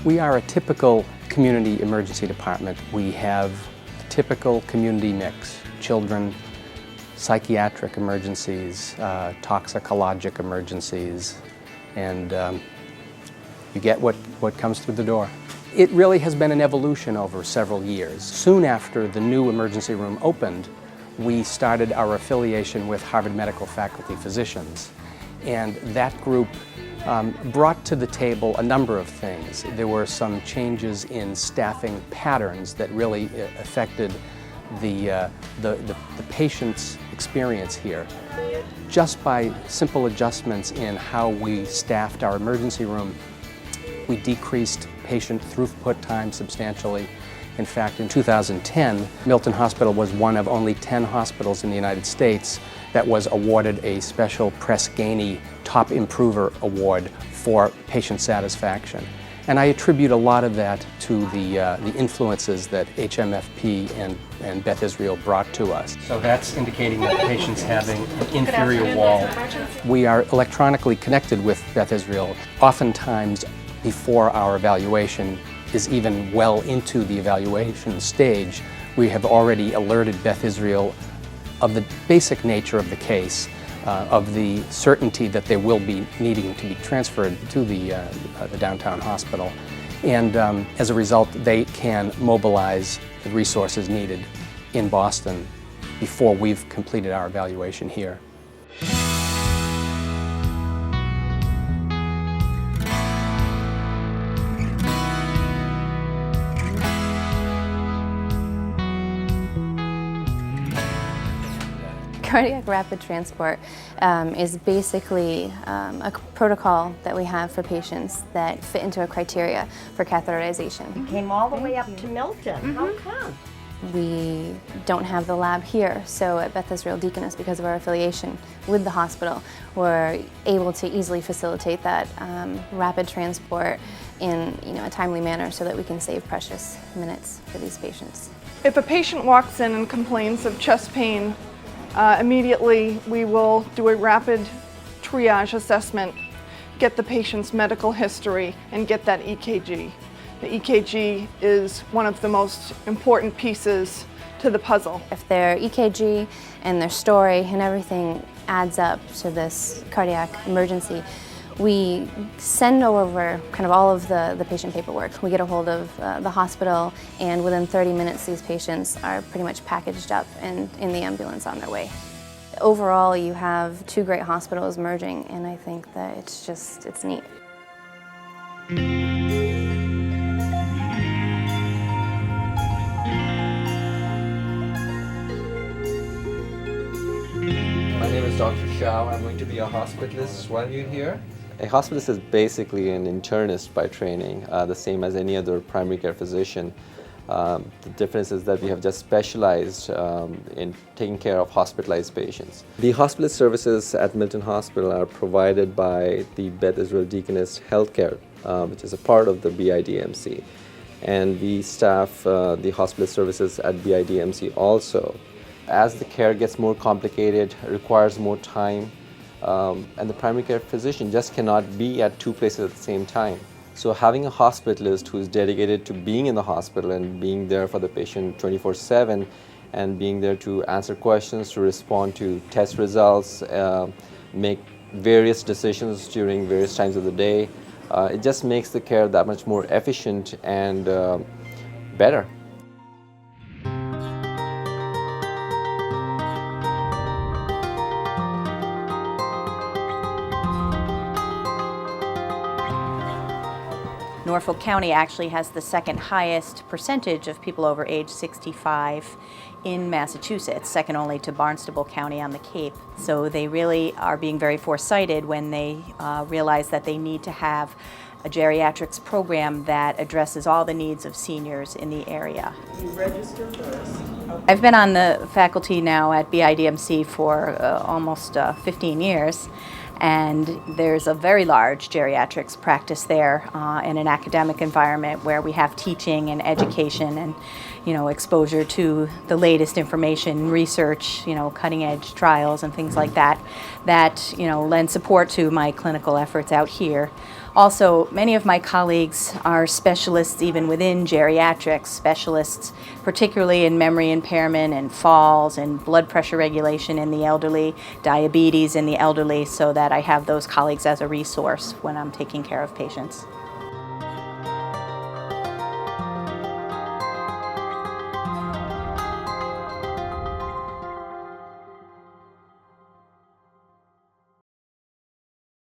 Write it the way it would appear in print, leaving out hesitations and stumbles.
We are a typical community emergency department. We have the typical community mix: children, psychiatric emergencies, toxicologic emergencies, and you get what comes through the door. It really has been an evolution over several years. Soon after the new emergency room opened, we started our affiliation with Harvard Medical Faculty Physicians, and that group brought to the table a number of things. There were some changes in staffing patterns that really affected the patient's experience here. Just by simple adjustments in how we staffed our emergency room, we decreased patient throughput time substantially. In fact, in 2010, Milton Hospital was one of only 10 hospitals in the United States that was awarded a special Press Ganey Top Improver Award for patient satisfaction. And I attribute a lot of that to the influences that HMFP and Beth Israel brought to us. So that's indicating that the patient's having an inferior wall. We are electronically connected with Beth Israel. Oftentimes, before our evaluation is even well into the evaluation stage, we have already alerted Beth Israel of the basic nature of the case, of the certainty that they will be needing to be transferred to the downtown hospital. And as a result, they can mobilize the resources needed in Boston before we've completed our evaluation here. Cardiac rapid transport is basically a protocol that we have for patients that fit into a criteria for catheterization. You came all the way up to Milton. How come? We don't have the lab here, so at Beth Israel Deaconess, because of our affiliation with the hospital, we're able to easily facilitate that rapid transport in a timely manner so that we can save precious minutes for these patients. If a patient walks in and complains of chest pain, immediately we will do a rapid triage assessment, get the patient's medical history, and get that EKG. The EKG is one of the most important pieces to the puzzle. If their EKG and their story and everything adds up to this cardiac emergency, we send over kind of all of the patient paperwork. We get a hold of the hospital, and within 30 minutes these patients are pretty much packaged up and in the ambulance on their way. Overall, you have two great hospitals merging, and I think that it's neat. My name is Dr. Shao. I'm going to be a hospitalist while you're here. A hospitalist is basically an internist by training, the same as any other primary care physician. The difference is that we have just specialized in taking care of hospitalized patients. The hospitalist services at Milton Hospital are provided by the Beth Israel Deaconess Healthcare, which is a part of the BIDMC. And we staff the hospitalist services at BIDMC also. As the care gets more complicated, requires more time, and the primary care physician just cannot be at two places at the same time. So having a hospitalist who is dedicated to being in the hospital and being there for the patient 24/7 and being there to answer questions, to respond to test results, make various decisions during various times of the day, it just makes the care that much more efficient and better. Norfolk County actually has the second highest percentage of people over age 65 in Massachusetts, second only to Barnstable County on the Cape. So they really are being very foresighted when they realize that they need to have a geriatrics program that addresses all the needs of seniors in the area. You register first. I've been on the faculty now at BIDMC for almost 15 years, and there's a very large geriatrics practice there in an academic environment where we have teaching and education and exposure to the latest information, research, cutting edge trials and things like that lend support to my clinical efforts out here. Also, many of my colleagues are specialists even within geriatrics, specialists particularly in memory impairment and falls and blood pressure regulation in the elderly, diabetes in the elderly, so that I have those colleagues as a resource when I'm taking care of patients.